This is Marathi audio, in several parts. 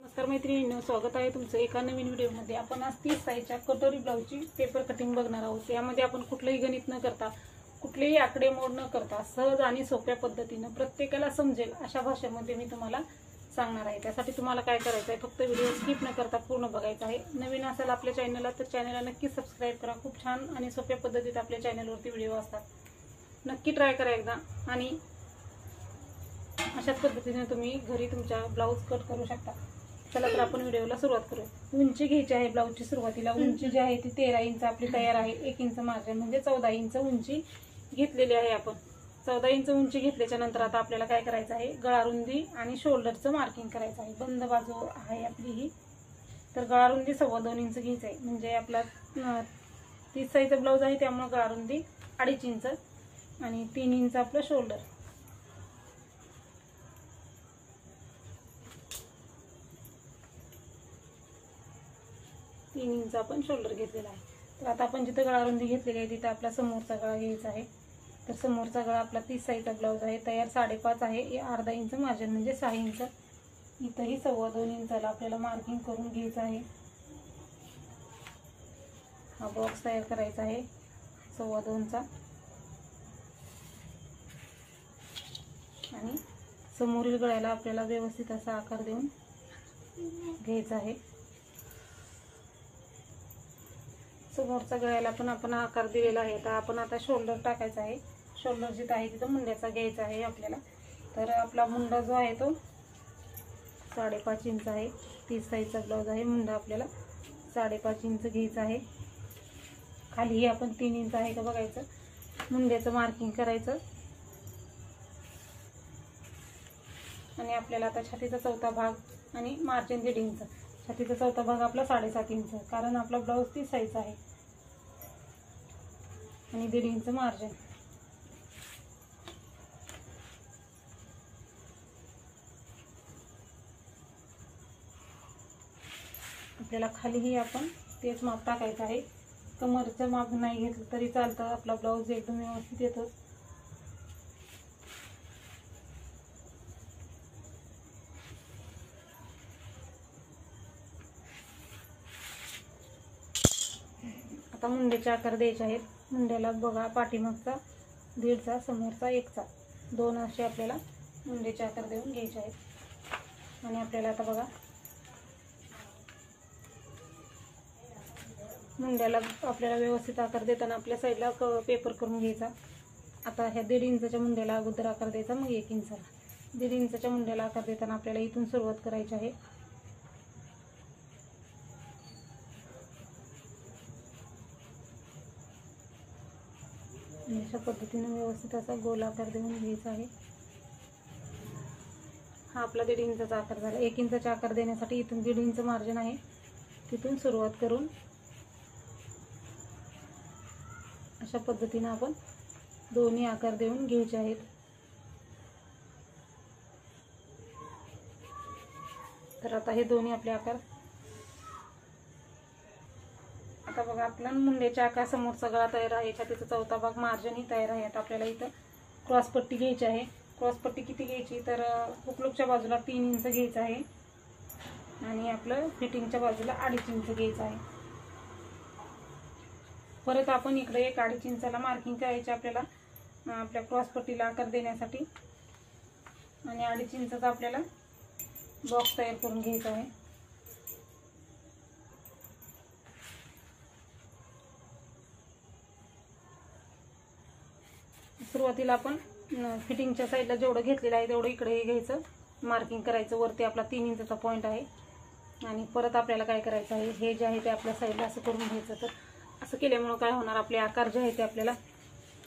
नमस्कार मैत्रिणींनो, स्वागत आहे तुमचं एका नवीन व्हिडिओमध्ये। आपण आज 30 साईजच्या कटोरी ब्लाऊजची पेपर कटिंग बघणार आहोत। यामध्ये आपण कुठलंही गणित न करता, कुठलेही आकडेमोड न करता सहज आणि सोप्या पद्धतीने प्रत्येकाला समजेल अशा भाषेमध्ये मी तुम्हाला सांगणार आहे। त्यासाठी तुम्हाला काय करायचं आहे, फक्त व्हिडिओ स्किप न करता पूर्ण बघायचा आहे। नवीन असेल आपल्या चॅनलला तर चॅनलला नक्की सबस्क्राइब करा। खूप छान आणि सोप्या पद्धतीत आपल्या चॅनलवरती व्हिडिओ असतात, नक्की ट्राय करा एकदा। आणि अशाच पद्धतीने तुम्ही घरी तुमचा ब्लाऊज कट करू शकता। चला तर आपण व्हिडिओला सुरुवात करूया। उंची घ्यायची आहे ब्लाऊजची। सुरुवातीला उंची जी आहे ती 13 इंच आपली तयार आहे। 1 इंच मार्जिन म्हणजे 14 इंच उंची घेतलेली आहे आपण। 14 इंच उंची घेतल्याच्या नंतर आता आपल्याला काय करायचं आहे, गळारुंदी आणि शोल्डरचं मार्किंग करायचं आहे। बंद बाजू आहे आपली ही, तर गळारुंदी 2.25 इंच घ्यायचं आहे। म्हणजे आपला 30 साईजचा ब्लाऊज आहे त्यामुळे गळारुंदी 2.5 इंच आणि 3 इंच आपलं शोल्डर। तीन इंच आपण शोल्डर घेतलेला आहे। तर आता आपण जिथं गळारुंदी घेतलेली आहे तिथं आपला समोरचा गळा घ्यायचा आहे। तर समोरचा गळा आपला 30 साईजचा ब्लाऊज आहे, तयार 5.5 आहे। अर्धा इंच मार्जिन म्हणजे 6 इंच। इथंही 2.25 इंचाला आपल्याला मार्किंग करून घ्यायचं आहे। हा बॉक्स तयार करायचा आहे 2.25चा आणि समोरील गळ्याला आपल्याला व्यवस्थित असा आकार देऊन घ्यायचा आहे। समोरचा गळ्याला पण आपण आकार दिलेला आहे। तर आपण आता शोल्डर टाकायचा आहे। शोल्डर जिथं आहे तिथं मुंड्याचा घ्यायचा आहे आपल्याला। तर आपला मुंडा जो आहे तो 5.5 इंच आहे। 30 साईजचा ब्लाऊज आहे, मुंडा आपल्याला 5.5 इंच घ्यायचा आहे। खालीही आपण 3 इंच आहे का बघायचं, मुंड्याचं मार्किंग करायचं। आणि आपल्याला आता छातीचा चौथा भाग आणि मार्जिन 1.5 इंच। छातीचा चौथा भाग आपला 7.5 इंच, कारण आपला ब्लाऊज 30 साईजचा आहे आणि 1.5 इंच मार्जिन। आपल्याला खालीही आपण तेच माप टाकायचं आहे। कमरचं माप नाही घेतलं तरी चालतं, आपला ब्लाऊज एकदम व्यवस्थित येतो। आता मुंड्याचे आकार द्यायचे आहेत। मुंड्याला बघा, पाठीमागचा 1.5चा, समोरचा 1चा, 2 असे आपल्याला मुंड्याचे आकार देऊन घ्यायचे आहेत। आणि आपल्याला आता बघा, मुंड्याला आपल्याला व्यवस्थित आकार देताना आपल्या साईडला पेपर करून घ्यायचा। आता ह्या 1.5 इंचाच्या मुंड्याला अगोदर आकार द्यायचा, मग 1 इंचाला। 1.5 इंचाच्या मुंड्याला आकार देताना आपल्याला इथून सुरुवात करायची आहे। अशा पद्धतीने व्यवस्थित असा गोल आकार देऊन घ्यायचा आहे। हा आपला 1.5 इंचाचा आकार झाला। 1 इंचाचा आकार देण्यासाठी इथून 1.5 इंच मार्जिन आहे, तिथून सुरुवात करून अशा पद्धतीने आपण दोन्ही आकार देऊन घ्यायचे आहेत। तर आता हे दोन्ही आपले आकार, आता बघा आपला मुंड्याचा आकार, समोरचा गळा तयार आहे, छातीचा चौथा भाग, मार्जिन ही तयार आहे। आता आपल्याला इथं क्रॉस पट्टी घ्यायची आहे। क्रॉस पट्टी किती घ्यायची, तर हुकलूकच्या बाजूला 3 इंच घ्यायचं आहे आणि आपलं फिटिंगच्या बाजूला 2.5 इंच घ्यायचं आहे। परत आपण इकडे 1.5 इंचाला मार्किंग करायची आपल्याला आपल्या क्रॉस पट्टीला आकार देण्यासाठी। आणि 2.5 इंचाचा आपल्याला बॉक्स तयार करून घ्यायचा आहे। सुरुवातीला आपण फिटिंगच्या साईडला जेवढं घेतलेलं आहे तेवढं इकडे घ्यायचं, मार्किंग करायचं। वरती आपला 3 इंचाचा पॉईंट आहे आणि परत आपल्याला काय करायचं आहे, हे जे आहे ते आपल्या साईडला असं करून घ्यायचं। तर असं केल्यामुळं काय होणार, आपले आकार जे आहे ते आपल्याला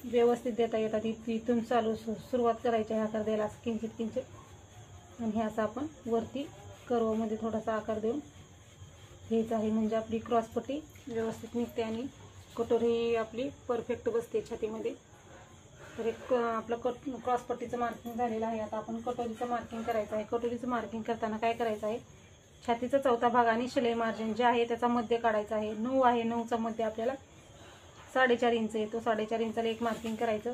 व्यवस्थित देता येतात। इथून चालू सुरुवात करायची आहे आकार द्यायला, असं किंचित किंचित। आणि हे असं आपण वरती कर्वमध्ये थोडासा आकार देऊन घ्यायचा आहे, म्हणजे आपली क्रॉस पट्टी व्यवस्थित निघते आणि कटोरी आपली परफेक्ट बसते छातीमध्ये। तर एक आपलं क्रॉस पट्टीचं मार्किंग झालेलं आहे। आता आपण कटोरीचं मार्किंग करायचं आहे। कटोरीचं मार्किंग करताना काय करायचं आहे, छातीचा चौथा भाग आणि शिलाई मार्जिन जे आहे त्याचा मध्य काढायचा आहे। 9 आहे, 9चा मध्य आपल्याला 4.5 इंच येतो। 4.5 इंचाला एक मार्किंग करायचं।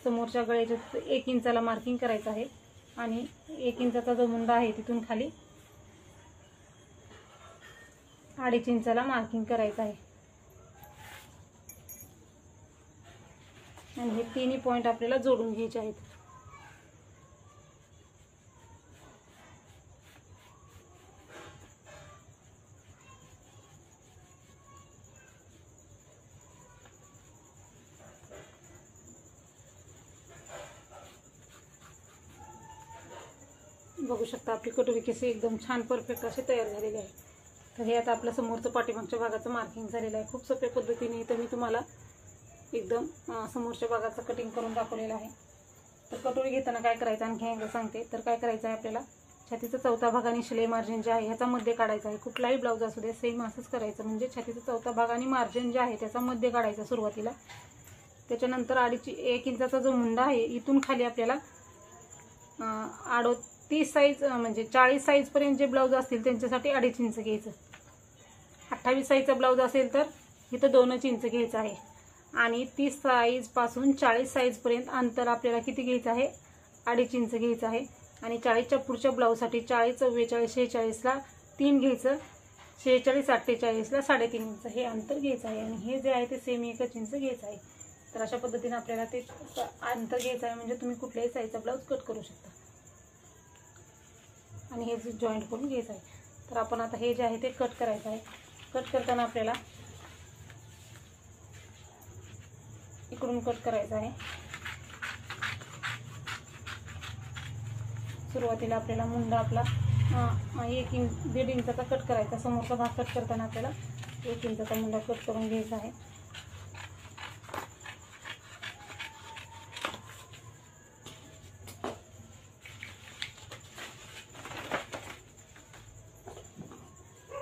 समोरच्या गळ्याच्या 1 इंचाला मार्किंग करायचं आहे आणि 1 इंचाचा जो मुंडा आहे तिथून खाली 2.5 इंचाला मार्किंग करायचं आहे आणि हे तिन्ही पॉइंट आपल्याला जोडून घ्यायचे आहेत. बघू शकता आपली कटोरी कशी एकदम छान परफेक्ट अशी तयार झालेली आहे. तर हे आता आपल्या समोरचं पाठीमागच्या भागाचं मार्किंग झालेलं आहे. खूप सोप्या पद्धतीने इथं मी तुम्हाला एकदम समोरच्या भागाचं कटिंग करून दाखवलेलं आहे. तर कटोरी घेताना काय करायचं आणखी एकदा सांगते. तर काय करायचं आहे आपल्याला छातीचा चौथा भाग आणि शिलाई मार्जिन जे आहे ह्याचा मध्ये काढायचा आहे. कुठलाही ब्लाऊज असू दे सेम असंच करायचं. म्हणजे छातीचा चौथा भाग आणि मार्जिन जे आहे त्याचा मध्ये काढायचा सुरुवातीला. त्याच्यानंतर 1 इंचाचा जो मुंडा आहे इथून खाली आपल्याला 38 साईज म्हणजे 40 साईजपर्यंत जे ब्लाऊज असतील त्यांच्यासाठी 2.5 इंच घ्यायचं. 28 साईजचा ब्लाऊज असेल तर इथं 2 इंच घ्यायचं आहे. आणि 30 साईजपासून 40 साईजपर्यंत अंतर आपल्याला किती घ्यायचं आहे 2.5 इंच घ्यायचं आहे. आणि 40च्या पुढच्या ब्लाऊजसाठी 40, 44, 46ला 3 घ्यायचं. 46, 48ला 3.5 इंच हे अंतर घ्यायचं आहे. आणि हे जे आहे ते सेम 1 इंच घ्यायचं आहे. तर अशा पद्धतीने आपल्याला ते अंतर घ्यायचं आहे. म्हणजे तुम्ही कुठल्याही साईजचा ब्लाऊज कट करू शकता. आणि हे जॉईंट करून घ्यायचं आहे. तर आपण आता हे जे आहे ते कट करायचं आहे. कट करताना आपल्याला इकडून कट करायचं आहे. सुरुवातीला आपल्याला मुंडा आपला 1.5 इंचाचा कट करायचा. समोरचा भाग कट करताना आपल्याला 1 इंचाचा मुंडा कट करून घ्यायचा आहे.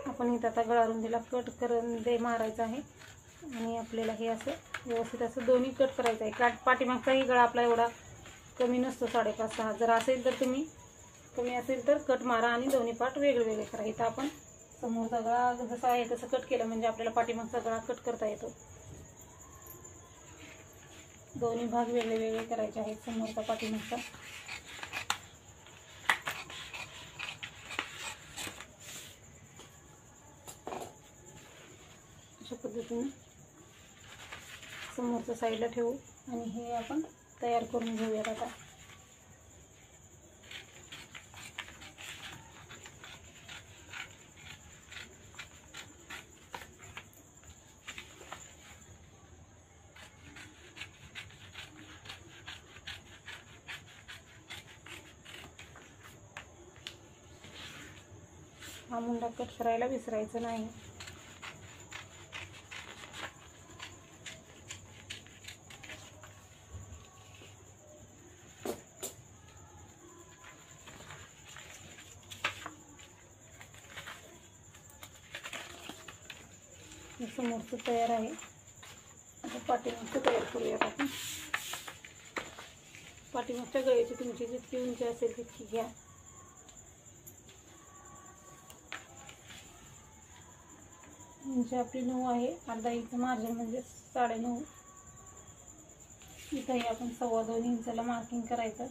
आपण इथं आता गळा रुंदीला कट करून मारायचं आहे. आणि आपल्याला हे असं व्यवस्थित असं दोन्ही कट करायचं आहे. पाठीमागचाही गळा आपला एवढा कमी नसतो 5.5-6. जर असेल तर तुम्ही कमी असेल तर कट मारा आणि दोन्ही पार्ट वेगळे वेगळे करा. इथं आपण समोरचा गळा जसा आहे तसं कट केलं म्हणजे आपल्याला पाठीमागचा गळा कट करता येतो. दोन्ही भाग वेगळे वेगळे करायचे आहेत समोरचा पाठीमागचा. अशा पद्धतीने समोरच्या साईडला ठेवू आणि हे आपण तयार करून घेऊयात आता. हा मुंडा कट करायला विसरायचं नाही. समोरचं तयार आहे. आता पाठीमागचं तयार करूयात आपण. पाठीमागच्या गळ्याची तुमची जितकी उंची असेल तितकी घ्या. उंची आपली 9 आहे. अर्धा इंच मार्जिन म्हणजे 9.5. इथंही आपण 2.25 इंचाला मार्किंग करायचं.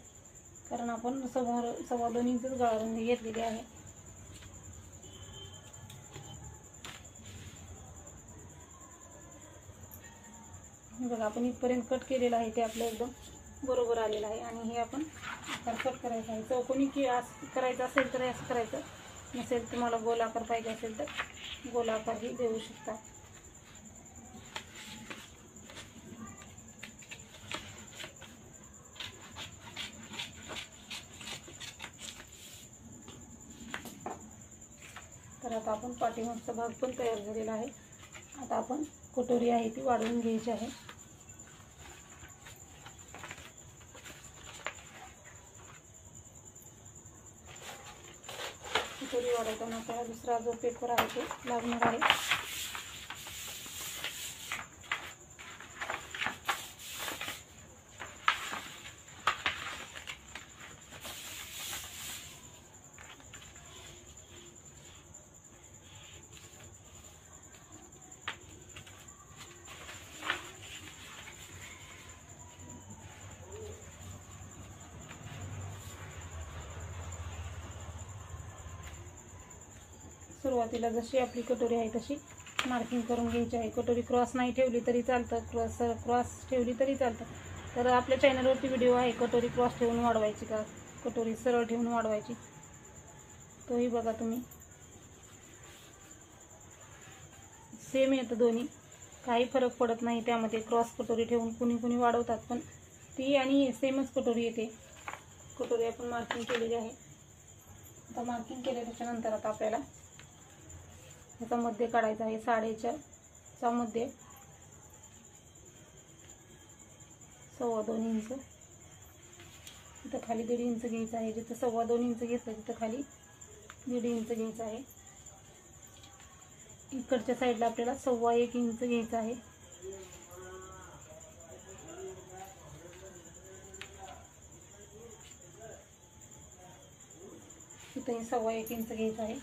कारण आपण समोर 2.25 इंचच गळा रुंदी घेतलेली आहे. बघा आपण इथपर्यंत कट केलेलं आहे ते आपलं एकदम बरोबर आलेलं आहे. आणि हे आपण कट करायचं आहे. चौकोनी करायचं असेल तर असं करायचं. नसेल तुम्हाला गोल आकार पाहिजे असेल तर गोल आकारही देऊ शकता. तर आता आपण पाठीमागचा भाग पण तयार झालेला आहे. आता आपण कटोरी आहे ती वाढवून घ्यायची आहे. कटोरी वाढवताना आपल्याला दुसरा जो पेपर आहे तो लागणार आहे. सुरुवातीला जशी आपली कटोरी आहे तशी मार्किंग करून घ्यायची आहे. कटोरी क्रॉस नाही ठेवली तरी चालतं, क्रॉस ठेवली तरी चालतं. तर आपल्या चॅनलवरती व्हिडिओ आहे कटोरी क्रॉस ठेवून वाढवायची का कटोरी सरळ ठेवून वाढवायची, तोही बघा तुम्ही. सेम येतं दोन्ही, काही फरक पडत नाही त्यामध्ये. क्रॉस कटोरी ठेवून कुणी वाढवतात, पण ती आणि सेमच कटोरी येते. कटोरी आपण मार्किंग केलेली आहे. आता मार्किंग केल्याच्या नंतर आता आपल्याला याचा मध्य काढायचा आहे. 4.5चा मध्य 2.25 इंच. इथं खाली 1.5 इंच घ्यायचं आहे. जिथं 2.25 इंच घेतलं तिथं खाली 1.5 इंच घ्यायचं आहे. इकडच्या साईडला आपल्याला 1.25 इंच घ्यायचं आहे. इथंही 1.25 इंच घ्यायचं आहे.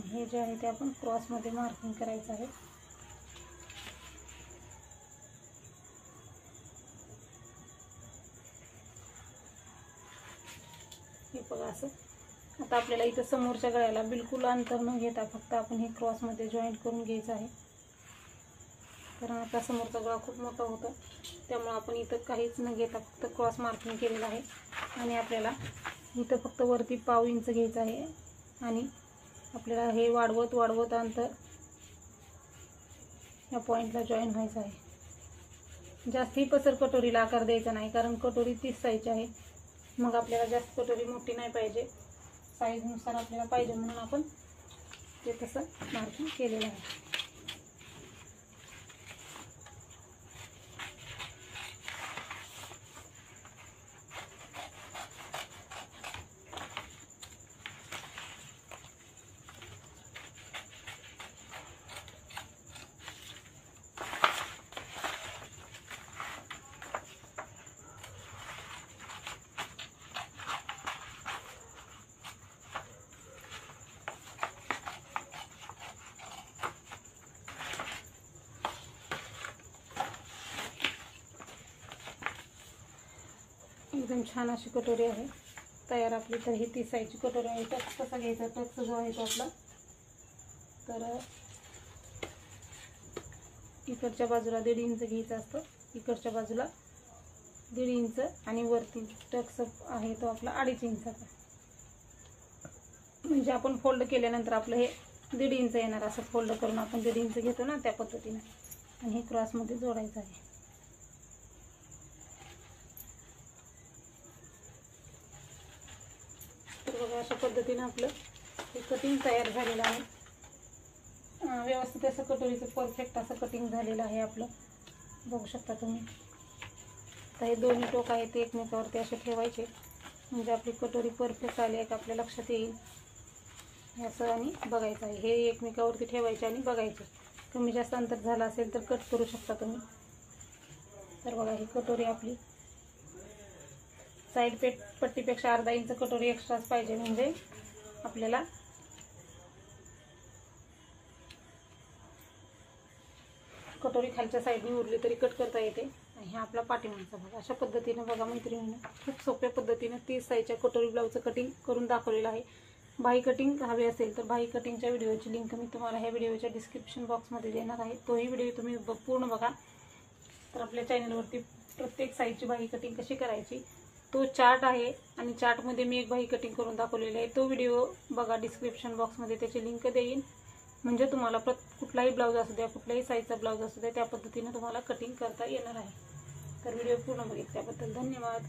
हे जे आहे ते आपण क्रॉसमध्ये मार्किंग करायचं आहे. हे बघा असं. आता आपल्याला इथं समोरच्या गळ्याला बिलकुल अंतर न घेता फक्त आपण हे क्रॉसमध्ये जॉईंट करून घ्यायचं आहे. कारण आता समोरचा गळा खूप मोठा होता, त्यामुळे आपण इथं काहीच न घेता फक्त क्रॉस मार्किंग केलेलं आहे. आणि आपल्याला इथं फक्त वरती 1/2 इंच घ्यायचं आहे. आणि आपल्याला हे वाढवत अंतर या पॉईंटला जॉईन व्हायचं आहे. जास्ती पसर कटोरीला आकार द्यायचा नाही, कारण कटोरी 30 साईजची आहे. मग आपल्याला जास्त कटोरी मोठी नाही पाहिजे, साईजनुसार आपल्याला पाहिजे म्हणून आपण ते तसं मार्किंग केलेलं आहे. एकदम छान अशी कटोरी आहे तयार आपली. तर ही 30 साईजची कटोरी आहे. टक्स कसा घ्यायचा, टक्स जो आहे तो आपला, तर इकडच्या बाजूला 1.5 इंच घ्यायचं असतं, इकडच्या बाजूला 1.5 इंच, आणि वरती टक्स आहे तो आपला 2.5 इंचाचा. म्हणजे आपण फोल्ड केल्यानंतर आपलं हे 1.5 इंच येणार. असं फोल्ड करून आपण 1.5 इंच घेतो ना, त्या पद्धतीने. आणि हे क्रॉसमध्ये जोडायचं आहे. अशा पद्धतीने आपलं हे कटिंग तयार झालेलं आहे. व्यवस्थित असं कटोरीचं परफेक्ट असं कटिंग झालेलं आहे आपलं, बघू शकता तुम्ही. तर हे दोन्ही टोक आहेत ते एकमेकावरती असे ठेवायचे, म्हणजे आपली कटोरी परफेक्ट आली आहे का आपल्या लक्षात येईल असं. आणि बघायचं आहे, हे एकमेकावरती ठेवायचे आणि बघायचे. कमी जास्त अंतर झालं असेल तर कट करू शकता तुम्ही. तर बघा ही कटोरी आपली साईड पट्टीपेक्षा 1/2 इंच कटोरी एक्स्ट्राच पाहिजे, म्हणजे आपल्याला कटोरी खालच्या साईडनी उरली तरी कट करता येते. आणि हा आपला पाठीमागचा भाग. अशा पद्धतीने बघा मैत्रिणींनो, खूप सोप्या पद्धतीने 30 साईजच्या कटोरी ब्लाऊजचं कटिंग करून दाखवलेलं आहे. बाही कटिंग हवी असेल तर बाही कटिंगच्या व्हिडिओची लिंक मी तुम्हाला ह्या व्हिडिओच्या डिस्क्रिप्शन बॉक्समध्ये देणार आहे. तोही व्हिडिओ तुम्ही पूर्ण बघा. तर आपल्या चॅनलवरती प्रत्येक साईजची बाही कटिंग कशी करायची तो चार्ट आहे, आणि चार्टमध्ये मी एक बाही कटिंग करून दाखवलेली आहे. तो व्हिडिओ बघा, डिस्क्रिप्शन बॉक्समध्ये त्याची लिंक देईन. म्हणजे तुम्हाला कुठलाही ब्लाऊज असू द्या, कुठल्याही साईजचा ब्लाऊज असू द्या, त्या पद्धतीने तुम्हाला कटिंग करता येणार आहे. तर व्हिडिओ पूर्ण बघितल्याबद्दल धन्यवाद.